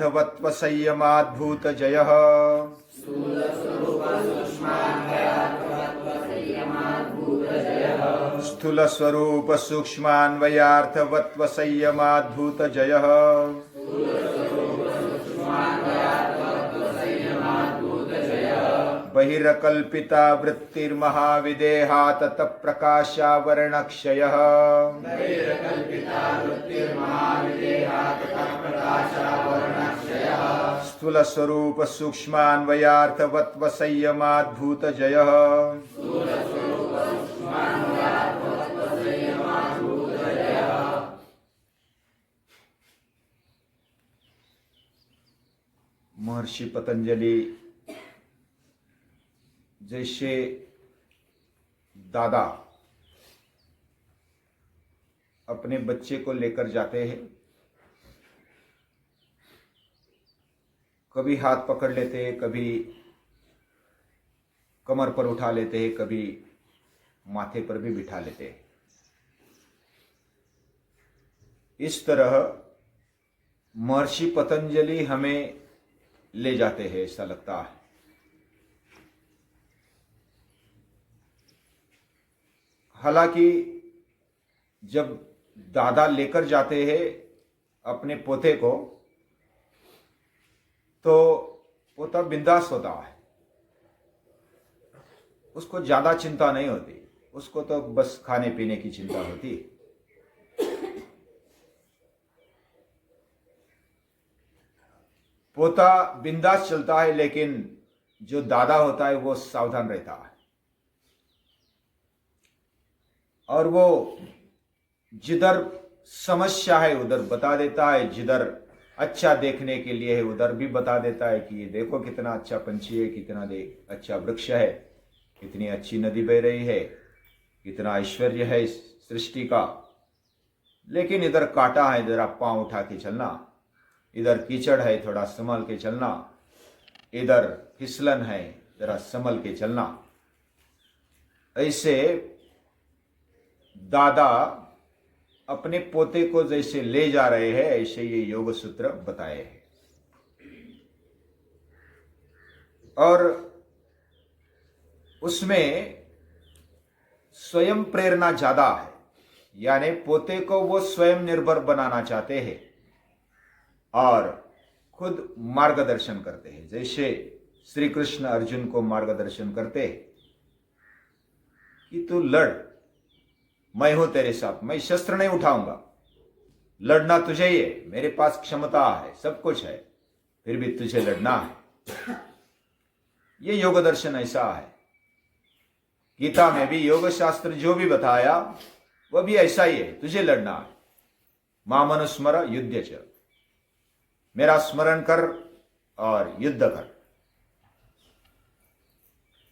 वयार्थवत्व संयमाद्भूत जयः स्थूल स्वरूप सूक्ष्मान्वयार्थवत्व संयमाद्भूत जयः बहिर्कल्पिता वृत्तिर्महाविदेहा तत प्रकाशावरणक्षयः स्थूल स्वरूप सूक्ष्मान्वयार्थवत्व संयमाद्भूत जयः महर्षि पतंजलि जैसे दादा अपने बच्चे को लेकर जाते हैं, कभी हाथ पकड़ लेते हैं, कभी कमर पर उठा लेते हैं, कभी माथे पर भी बिठा लेते हैं। इस तरह महर्षि पतंजलि हमें ले जाते हैं, ऐसा लगता है। हालांकि जब दादा लेकर जाते हैं अपने पोते को, तो पोता बिंदास होता है, उसको ज्यादा चिंता नहीं होती, उसको तो बस खाने पीने की चिंता होती। पोता बिंदास चलता है, लेकिन जो दादा होता है वो सावधान रहता है, और वो जिधर समस्या है उधर बता देता है, जिधर अच्छा देखने के लिए है उधर भी बता देता है कि ये देखो कितना अच्छा पंछी है, कितना अच्छा वृक्ष है, कितनी अच्छी नदी बह रही है, कितना ऐश्वर्य है इस सृष्टि का। लेकिन इधर कांटा है, जरा पांव उठा के चलना, इधर कीचड़ है, थोड़ा संभल के चलना, इधर फिसलन है, जरा संभल के चलना। ऐसे दादा अपने पोते को जैसे ले जा रहे हैं, ऐसे ये योग सूत्र बताए हैं। और उसमें स्वयं प्रेरणा ज्यादा है, यानी पोते को वो स्वयं निर्भर बनाना चाहते हैं और खुद मार्गदर्शन करते हैं। जैसे श्री कृष्ण अर्जुन को मार्गदर्शन करते हैं कि तू लड़, मैं हूं तेरे साथ, मैं शस्त्र नहीं उठाऊंगा, लड़ना तुझे ही है, मेरे पास क्षमता है, सब कुछ है, फिर भी तुझे लड़ना है। ये योग दर्शन ऐसा है। गीता में भी योग शास्त्र जो भी बताया वह भी ऐसा ही है, तुझे लड़ना है। मामनुस्मर युद्ध च, मेरा स्मरण कर और युद्ध कर।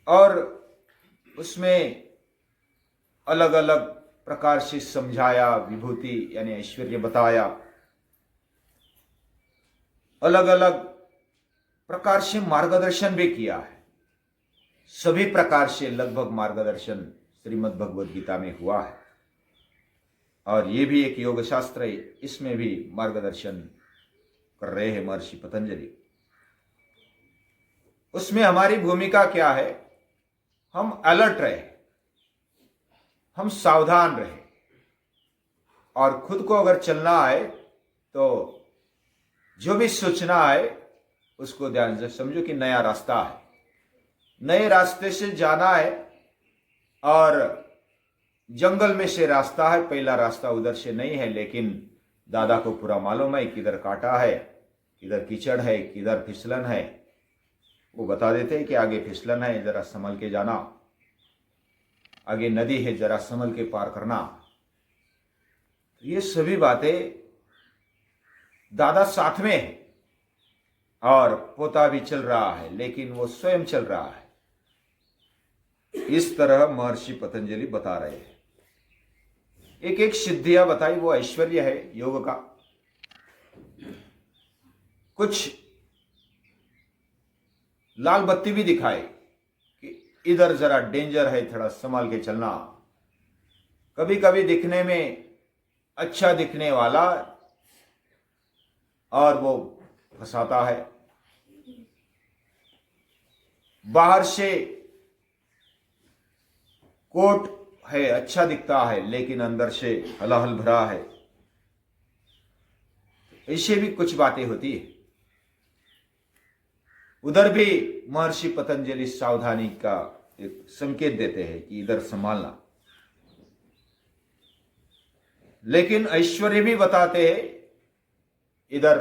और उसमें अलग अलग प्रकार से समझाया, विभूति यानी ऐश्वर्य बताया, अलग अलग प्रकार से मार्गदर्शन भी किया है। सभी प्रकार से लगभग मार्गदर्शन श्रीमद् भगवद गीता में हुआ है, और ये भी एक योग शास्त्र है, इसमें भी मार्गदर्शन कर रहे हैं महर्षि पतंजलि। उसमें हमारी भूमिका क्या है? हम अलर्ट रहे, हम सावधान रहे, और खुद को अगर चलना है तो जो भी सोचना है उसको ध्यान से समझो कि नया रास्ता है, नए रास्ते से जाना है, और जंगल में से रास्ता है, पहला रास्ता उधर से नहीं है, लेकिन दादा को पूरा मालूम है किधर कांटा है, किधर कीचड़ है, किधर फिसलन है। वो बता देते हैं कि आगे फिसलन है, जरा संभल के जाना, आगे नदी है, जरा संभल के पार करना। तो ये सभी बातें दादा साथ में है, और पोता भी चल रहा है, लेकिन वो स्वयं चल रहा है। इस तरह महर्षि पतंजलि बता रहे हैं। एक एक सिद्धियां बताई, वो ऐश्वर्य है योग का। कुछ लाल बत्ती भी दिखाई कि इधर जरा डेंजर है, थोड़ा संभाल के चलना। कभी कभी दिखने में अच्छा दिखने वाला और वो फंसाता है। बाहर से कोट है, अच्छा दिखता है, लेकिन अंदर से हलाहल भरा है। ऐसे भी कुछ बातें होती है। उधर भी महर्षि पतंजलि सावधानी का एक संकेत देते हैं कि इधर संभालना। लेकिन ऐश्वर्य भी बताते हैं, इधर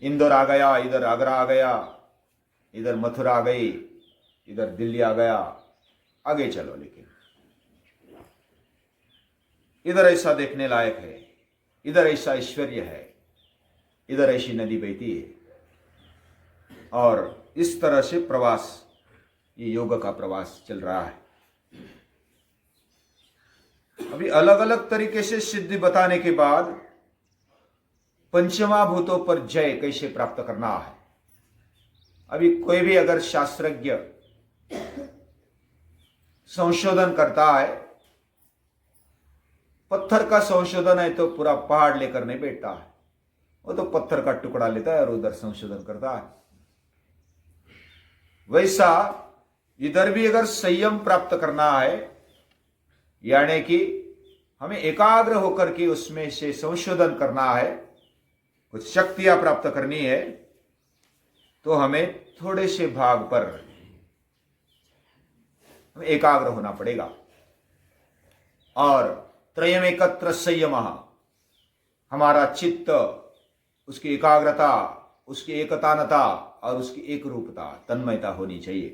इंदौर आ गया, इधर आगरा आ गया, इधर मथुरा आ गई, इधर दिल्ली आ गया, आगे चलो। लेकिन इधर ऐसा देखने लायक है, इधर ऐसा ऐश्वर्य है, इधर ऐसी नदी बहती है। और इस तरह से प्रवास, ये योग का प्रवास चल रहा है। अभी अलग अलग तरीके से सिद्धि बताने के बाद पंचमा भूतों पर जय कैसे प्राप्त करना है। अभी कोई भी अगर शास्त्रज्ञ संशोधन करता है, पत्थर का संशोधन है तो पूरा पहाड़ लेकर नहीं बैठता है, वो तो पत्थर का टुकड़ा लेता है और उधर संशोधन करता है। वैसा इधर भी अगर संयम प्राप्त करना है, यानी कि हमें एकाग्र होकर के उसमें से संशोधन करना है, कुछ शक्तियां प्राप्त करनी है, तो हमें थोड़े से भाग पर हमें एकाग्र होना पड़ेगा। और त्रयम एकत्र संयम, हमारा चित्त, उसकी एकाग्रता, उसकी एकतानता और उसकी एक रूपता, तन्मयता होनी चाहिए,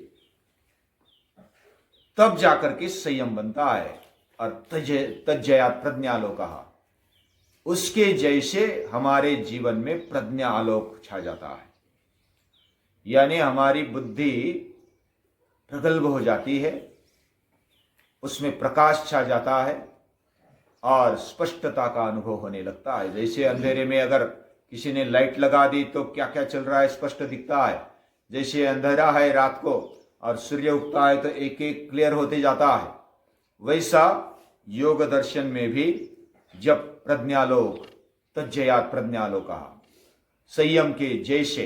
तब जाकर के संयम बनता है। और तज्जयात् प्रज्ञालोकः, उसके जैसे हमारे जीवन में प्रज्ञा आलोक छा जाता है, यानी हमारी बुद्धि प्रगल्भ हो जाती है, उसमें प्रकाश छा जाता है और स्पष्टता का अनुभव होने लगता है। जैसे अंधेरे में अगर किसी ने लाइट लगा दी तो क्या क्या चल रहा है स्पष्ट दिखता है। जैसे अंधेरा है रात को और सूर्य उगता है तो एक एक क्लियर होते जाता है। वैसा योग दर्शन में भी जब प्रज्ञालोक, तज्जयात् प्रज्ञालोकः, संयम के जैसे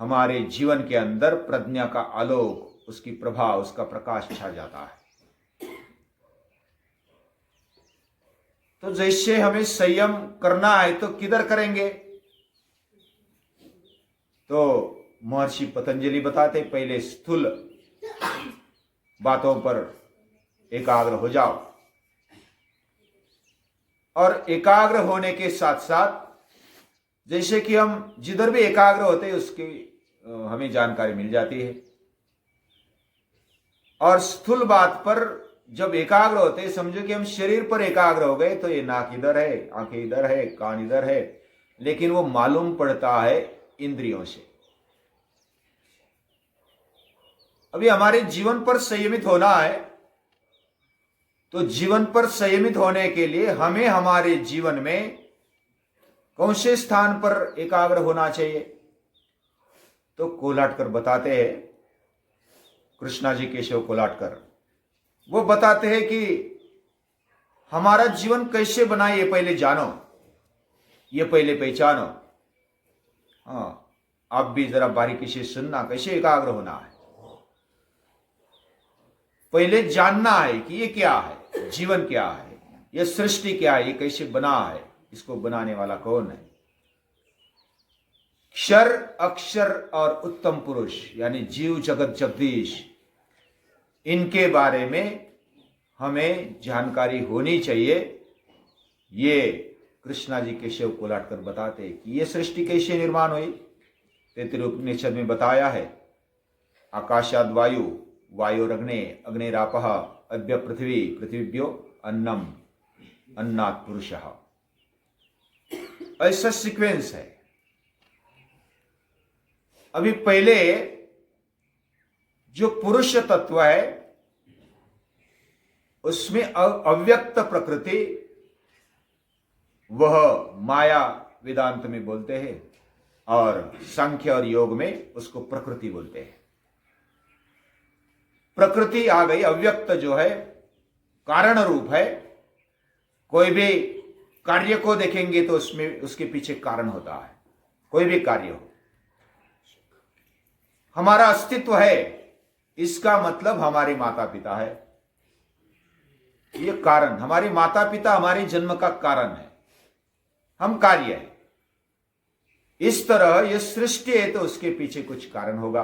हमारे जीवन के अंदर प्रज्ञा का आलोक, उसकी प्रभा, उसका प्रकाश छा जाता है। तो जैसे हमें संयम करना है तो किधर करेंगे? तो महर्षि पतंजलि बताते, पहले स्थूल बातों पर एकाग्र हो जाओ, और एकाग्र होने के साथ साथ जैसे कि हम जिधर भी एकाग्र होते हैं उसकी हमें जानकारी मिल जाती है। और स्थूल बात पर जब एकाग्र होते हैं, समझो कि हम शरीर पर एकाग्र हो गए, तो ये नाक इधर है, आंखें इधर है, कान इधर है, लेकिन वो मालूम पड़ता है इंद्रियों से। अभी हमारे जीवन पर संयमित होना है, तो जीवन पर संयमित होने के लिए हमें हमारे जीवन में कौन से स्थान पर एकाग्र होना चाहिए? तो कोलाटकर बताते हैं, कृष्णा जी केशव कोलाटकर, वो बताते हैं कि हमारा जीवन कैसे बनाए ये पहले जानो, ये पहले पहचानो। हाँ, आप भी जरा बारीकी से सुनना, कैसे एकाग्र होना है। पहले जानना है कि ये क्या है, जीवन क्या है, ये सृष्टि क्या है, ये कैसे बना है, इसको बनाने वाला कौन है। क्षर, अक्षर और उत्तम पुरुष यानी जीव जगत जगदीश, इनके बारे में हमें जानकारी होनी चाहिए। ये कृष्णा जी केशव कोलाटकर बताते हैं कि ये सृष्टि कैसे निर्माण हुई। तैत्तिरीय उपनिषद में बताया है, आकाशाद वायु, वायोरग्ने, अग्निरापः, अद्य पृथ्वी, पृथिव्यो अन्नम, अन्नात् पुरुषः। ऐसा सीक्वेंस है। अभी पहले जो पुरुष तत्व है उसमें अव्यक्त प्रकृति, वह माया वेदांत में बोलते हैं, और सांख्य और योग में उसको प्रकृति बोलते हैं। प्रकृति आ गई, अव्यक्त जो है कारण रूप है। कोई भी कार्य को देखेंगे तो उसमें उसके पीछे कारण होता है। कोई भी कार्य हो, हमारा अस्तित्व है, इसका मतलब हमारे माता पिता है। ये कारण, हमारे माता पिता हमारे जन्म का कारण है, हम कार्य है। इस तरह ये सृष्टि है तो उसके पीछे कुछ कारण होगा।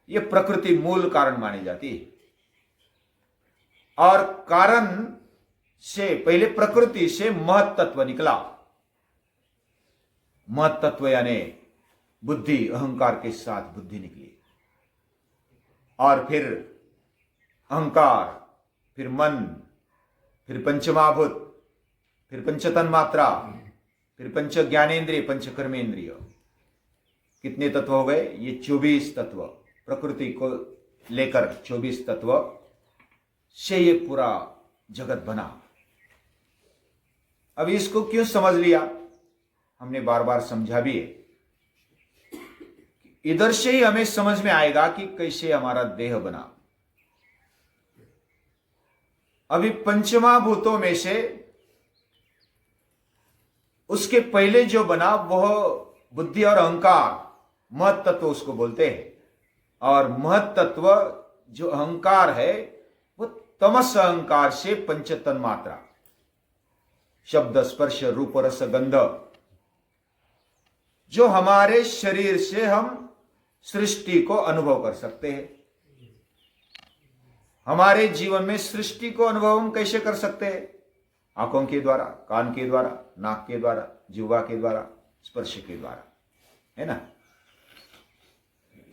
ये प्रकृति मूल कारण मानी जाती है। और कारण से पहले प्रकृति से महत तत्व निकला। महत तत्व यानी बुद्धि, अहंकार के साथ बुद्धि निकली, और फिर अहंकार, फिर मन, फिर पंचमहाभूत, फिर पंचतन मात्रा, फिर पंच ज्ञानेन्द्रिय, पंच कर्मेंद्रिय। कितने तत्व हो गए? ये 24 तत्व, प्रकृति को लेकर 24 तत्व से ये पूरा जगत बना। अब इसको क्यों समझ लिया? हमने बार बार समझा भी है। इधर से ही हमें समझ में आएगा कि कैसे हमारा देह बना। अभी पंचमहाभूतों में से उसके पहले जो बना वह बुद्धि और अहंकार, महत तत्व उसको बोलते हैं। और महत तत्व जो अहंकार है वो तमस अहंकार से पंचतन मात्रा, शब्द, स्पर्श, रूप, रस, गंध, जो हमारे शरीर से हम सृष्टि को अनुभव कर सकते हैं। हमारे जीवन में सृष्टि को अनुभव हम कैसे कर सकते हैं? आंखों के द्वारा, कान के द्वारा, नाक के द्वारा, जिह्वा के द्वारा, स्पर्श के द्वारा, है ना।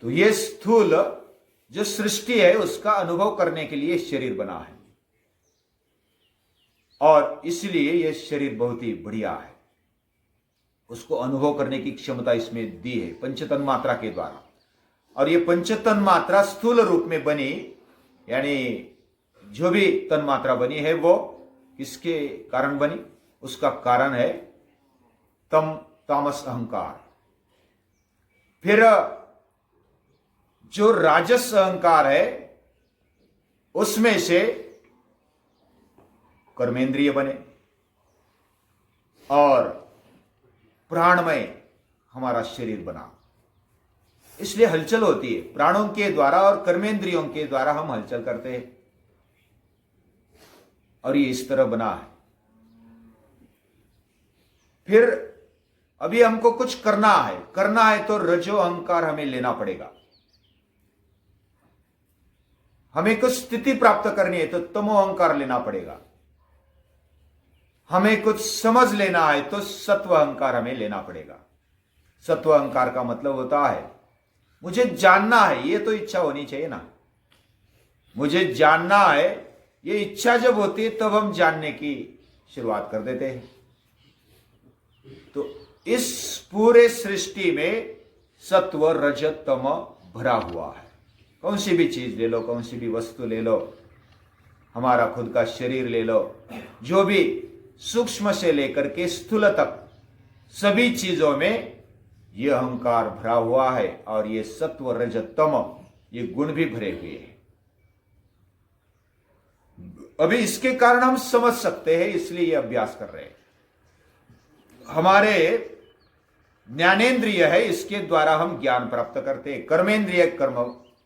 तो ये स्थूल जो सृष्टि है उसका अनुभव करने के लिए शरीर बना है, और इसलिए यह शरीर बहुत ही बढ़िया है। उसको अनुभव करने की क्षमता इसमें दी है पंचतन मात्रा के द्वारा। और ये पंचतन मात्रा स्थूल रूप में बनी, यानी जो भी तन मात्रा बनी है वो किसके कारण बनी? उसका कारण है तामस अहंकार। फिर जो राजस अहंकार है उसमें से कर्मेंद्रिय बने, और प्राणमय हमारा शरीर बना। इसलिए हलचल होती है प्राणों के द्वारा और कर्मेंद्रियों के द्वारा हम हलचल करते हैं, और ये इस तरह बना है। फिर अभी हमको कुछ करना है तो रजो अहंकार हमें लेना पड़ेगा। हमें कुछ स्थिति प्राप्त करनी है तो तमो अहंकार लेना पड़ेगा। हमें कुछ समझ लेना है तो सत्व अहंकार हमें लेना पड़ेगा। सत्व अहंकार का मतलब होता है मुझे जानना है, ये तो इच्छा होनी चाहिए ना। मुझे जानना है, ये इच्छा जब होती है तब हम जानने की शुरुआत कर देते हैं। तो इस पूरे सृष्टि में सत्व, रज, तम भरा हुआ है। कौन सी भी चीज ले लो, कौन सी भी वस्तु ले लो, हमारा खुद का शरीर ले लो, जो भी सूक्ष्म से लेकर के स्थूल तक सभी चीजों में यह अहंकार भरा हुआ है, और ये सत्व, रज, तम ये गुण भी भरे हुए हैं। अभी इसके कारण हम समझ सकते हैं, इसलिए ये अभ्यास कर रहे हैं। हमारे ज्ञानेन्द्रिय है, इसके द्वारा हम ज्ञान प्राप्त करते हैं। कर्मेंद्रिय कर्म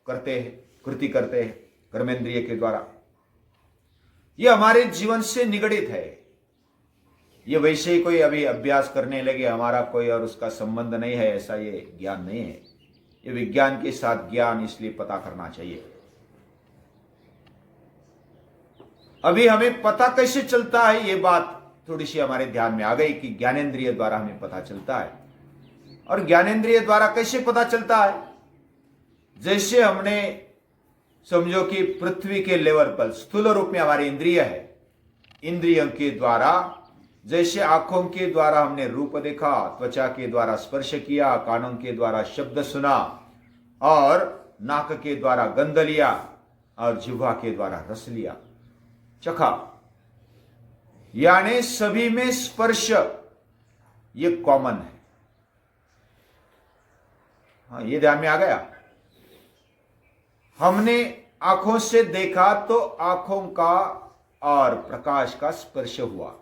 करते हैं, कृति करते हैं कर्मेंद्रिय के द्वारा। ये हमारे जीवन से निगड़ित है। ये वैसे ही कोई अभी अभ्यास करने लगे, हमारा कोई और उसका संबंध नहीं है, ऐसा ये ज्ञान नहीं है। ये विज्ञान के साथ ज्ञान, इसलिए पता करना चाहिए। अभी हमें पता कैसे चलता है, ये बात थोड़ी सी हमारे ध्यान में आ गई कि ज्ञानेंद्रिय द्वारा हमें पता चलता है। और ज्ञानेंद्रिय द्वारा कैसे पता चलता है? जैसे हमने समझो कि पृथ्वी के लेवल पर स्थूल रूप में हमारी इंद्रिय है, इंद्रियों के द्वारा, जैसे आंखों के द्वारा हमने रूप देखा, त्वचा के द्वारा स्पर्श किया, कानों के द्वारा शब्द सुना, और नाक के द्वारा गंध लिया, और जिह्वा के द्वारा रस लिया, चखा। यानी सभी में स्पर्श ये कॉमन है। हाँ, ये ध्यान में आ गया। हमने आंखों से देखा तो आंखों का और प्रकाश का स्पर्श हुआ।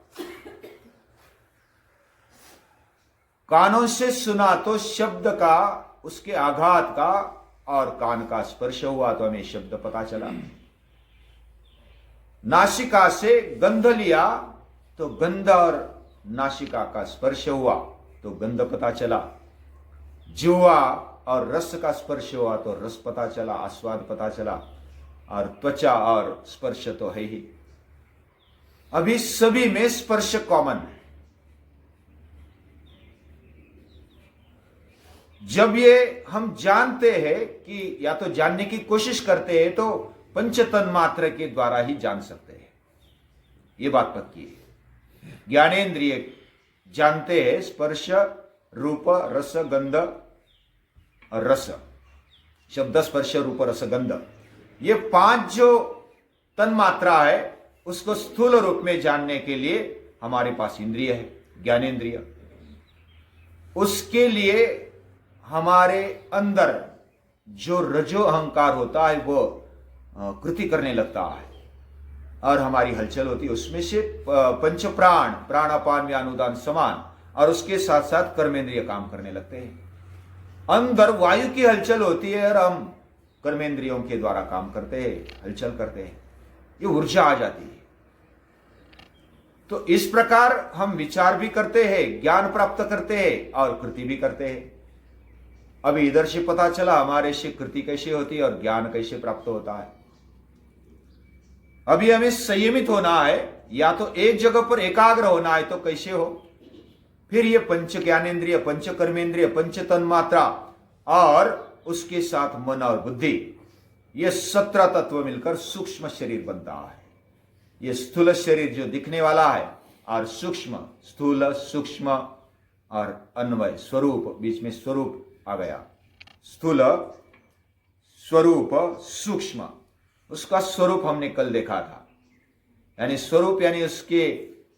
कानों से सुना तो शब्द का, उसके आघात का, और कान का स्पर्श हुआ तो हमें शब्द पता चला। नासिका से गंध लिया तो गंध और नासिका का स्पर्श हुआ तो गंध पता चला। जिह्वा और रस का स्पर्श हुआ तो रस पता चला, आस्वाद पता चला। और त्वचा और स्पर्श तो है ही। अभी सभी में स्पर्श कॉमन है। जब ये हम जानते हैं कि, या तो जानने की कोशिश करते हैं, तो पंच तन्मात्र के द्वारा ही जान सकते हैं, ये बात पक्की है। ज्ञानेन्द्रिय जानते हैं स्पर्श, रूप, रस, गंध और रस, शब्द, स्पर्श, रूप, रस, गंध, ये 5 जो तन्मात्रा है उसको स्थूल रूप में जानने के लिए हमारे पास इंद्रिय है, ज्ञानेन्द्रिय। उसके लिए हमारे अंदर जो रजो अहंकार होता है वो कृति करने लगता है और हमारी हलचल होती है। उसमें से पंच प्राण, प्राणापान व्यानुदान समान, और उसके साथ साथ कर्मेंद्रिय काम करने लगते हैं। अंदर वायु की हलचल होती है और हम कर्मेंद्रियों के द्वारा काम करते हैं, हलचल करते हैं, ये ऊर्जा आ जाती है। तो इस प्रकार हम विचार भी करते हैं, ज्ञान प्राप्त करते हैं और कृति भी करते हैं। अभी इधर से पता चला हमारे से कृति कैसे होती है और ज्ञान कैसे प्राप्त होता है। अभी हमें संयमित होना है, या तो एक जगह पर एकाग्र होना है, तो कैसे हो? फिर ये पंच ज्ञानेन्द्रिय, पंच कर्मेंद्रिय, पंच तन्मात्रा और उसके साथ मन और बुद्धि, ये 17 तत्व मिलकर सूक्ष्म शरीर बनता है। ये स्थूल शरीर जो दिखने वाला है, और सूक्ष्म, स्थूल, सूक्ष्म और अन्वय स्वरूप, बीच में स्वरूप आ गया। स्थूल, स्वरूप, सूक्ष्म, उसका स्वरूप हमने कल देखा था। यानी स्वरूप यानी उसके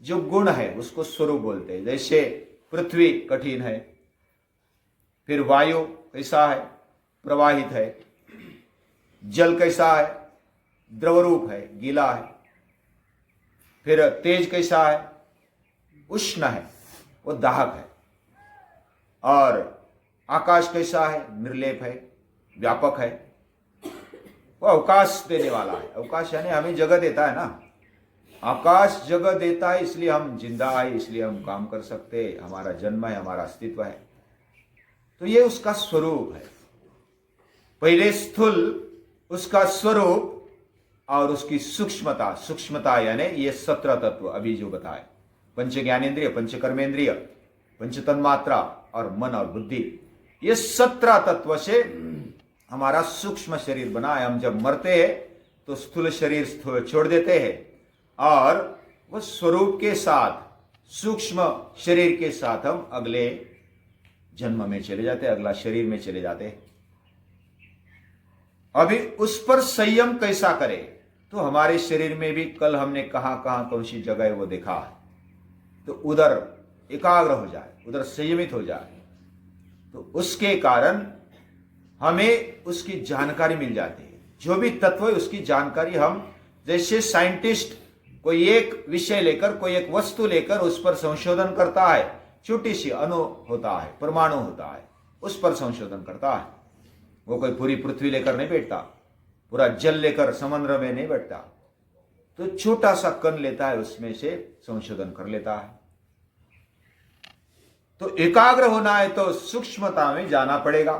जो गुण है उसको स्वरूप बोलते हैं। जैसे पृथ्वी कठिन है, फिर वायु कैसा है? प्रवाहित है। जल कैसा है? द्रवरूप है, गीला है। फिर तेज कैसा है? उष्ण है, वो दाहक है। और आकाश कैसा है? निर्लेप है, व्यापक है, वो अवकाश देने वाला है। अवकाश यानी हमें जगह देता है ना। आकाश जगह देता है, इसलिए हम जिंदा है, इसलिए हम काम कर सकते हैं, हमारा जन्म है, हमारा अस्तित्व है। तो ये उसका स्वरूप है। पहले स्थूल, उसका स्वरूप और उसकी सूक्ष्मता। सूक्ष्मता यानी ये 17 तत्व अभी जो बताए, पंच ज्ञानेन्द्रिय, पंच कर्मेंद्रिय, पंच तन्मात्रा और मन और बुद्धि, ये 17 तत्व से हमारा सूक्ष्म शरीर बना है। हम जब मरते हैं तो स्थूल शरीर छोड़ देते हैं और वह स्वरूप के साथ, सूक्ष्म शरीर के साथ हम अगले जन्म में चले जाते हैं, अगला शरीर में चले जाते हैं। अभी उस पर संयम कैसा करें? तो हमारे शरीर में भी कल हमने कहां कहां कौन सी जगह है वो देखा है। तो उधर एकाग्र हो जाए, उधर संयमित हो जाए, तो उसके कारण हमें उसकी जानकारी मिल जाती है। जो भी तत्व है उसकी जानकारी हम, जैसे साइंटिस्ट कोई एक विषय लेकर, कोई एक वस्तु लेकर उस पर संशोधन करता है, छोटी सी अणु होता है, परमाणु होता है, उस पर संशोधन करता है। वो कोई पूरी पृथ्वी लेकर नहीं बैठता, पूरा जल लेकर समुद्र में नहीं बैठता, तो छोटा सा कण लेता है, उसमें से संशोधन कर लेता है। तो एकाग्र होना है तो सूक्ष्मता में जाना पड़ेगा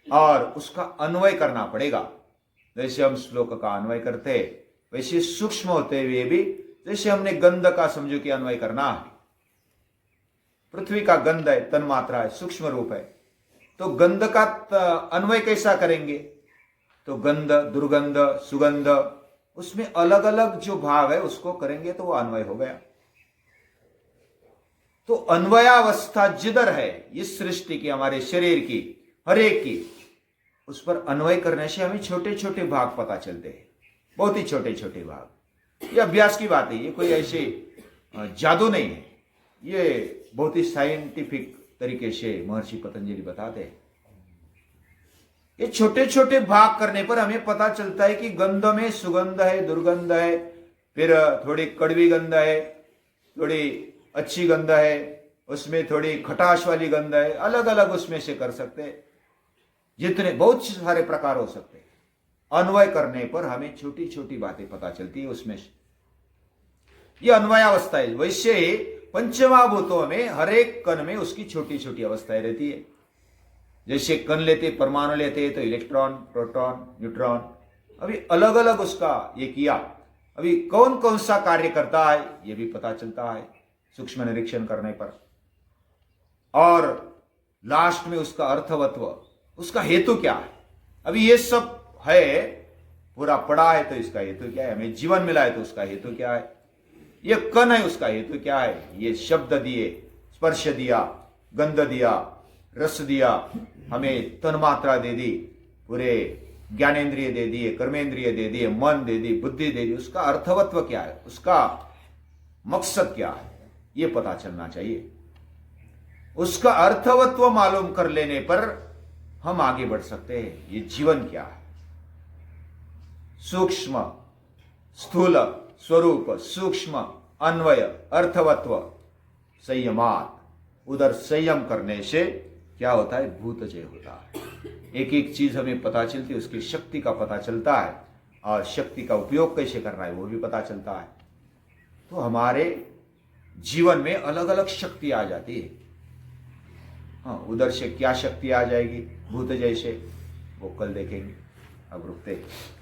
और उसका अन्वय करना पड़ेगा। जैसे हम श्लोक का अन्वय करते हैं, वैसे सूक्ष्म होते हुए भी, जैसे हमने गंध का समझो कि अन्वय करना है। पृथ्वी का गंध है, तन्मात्रा है, सूक्ष्म रूप है, तो गंध का अन्वय कैसा करेंगे? तो गंध, दुर्गंध, सुगंध, उसमें अलग अलग जो भाग है उसको करेंगे तो वो अन्वय हो गया। तो अन्वयावस्था जिधर है इस सृष्टि की, हमारे शरीर की, हर एक की, उस पर अन्वय करने से हमें छोटे छोटे भाग पता चलते हैं, बहुत ही छोटे छोटे भाग। ये अभ्यास की बात है, ये कोई ऐसे जादू नहीं है, ये बहुत ही साइंटिफिक तरीके से महर्षि पतंजलि बताते हैं। ये छोटे छोटे भाग करने पर हमें पता चलता है कि गंध में सुगंध है, दुर्गंध है, फिर थोड़ी कड़वी गंध है, थोड़ी अच्छी गंध है, उसमें थोड़ी खटाश वाली गंध है, अलग अलग उसमें से कर सकते हैं। जितने बहुत सारे प्रकार हो सकते हैं। अन्वय करने पर हमें छोटी छोटी बातें पता चलती है उसमें से। ये अन्वयावस्था है। वैसे ही पंचमहाभूतों में हर एक कण में उसकी छोटी छोटी अवस्थाएं रहती है। जैसे कण लेते, परमाणु लेते तो इलेक्ट्रॉन, प्रोटॉन, न्यूट्रॉन, अभी अलग अलग उसका ये किया। अभी कौन कौन सा कार्य करता है ये भी पता चलता है सूक्ष्म निरीक्षण करने पर। और लास्ट में उसका अर्थवत्व, उसका हेतु क्या है। अभी ये सब है, पूरा पड़ा है तो इसका हेतु क्या है। हमें जीवन मिला है तो उसका हेतु क्या है। ये कण है, उसका हेतु क्या है। ये शब्द दिए, स्पर्श दिया, गंध दिया, रस दिया, हमें तन्मात्रा दे दी, पूरे ज्ञानेंद्रिय दे दिए, कर्मेंद्रिय दे दिए, मन दे दी, बुद्धि दे दी। उसका अर्थवत्व क्या है, उसका मकसद क्या है, ये पता चलना चाहिए। उसका अर्थवत्व मालूम कर लेने पर हम आगे बढ़ सकते हैं। ये जीवन क्या है, सूक्ष्म, स्थूल, स्वरूप, सूक्ष्म, अन्वय, अर्थवत्व, संयमात। उधर संयम करने से क्या होता है, भूत जय होता है। एक एक चीज हमें पता चलती है, उसकी शक्ति का पता चलता है, और शक्ति का उपयोग कैसे करना है वो भी पता चलता है। तो हमारे जीवन में अलग अलग शक्ति आ जाती है। हाँ, उधर से क्या शक्ति आ जाएगी भूत जैसे, वो कल देखेंगे। अब रुकते हैं।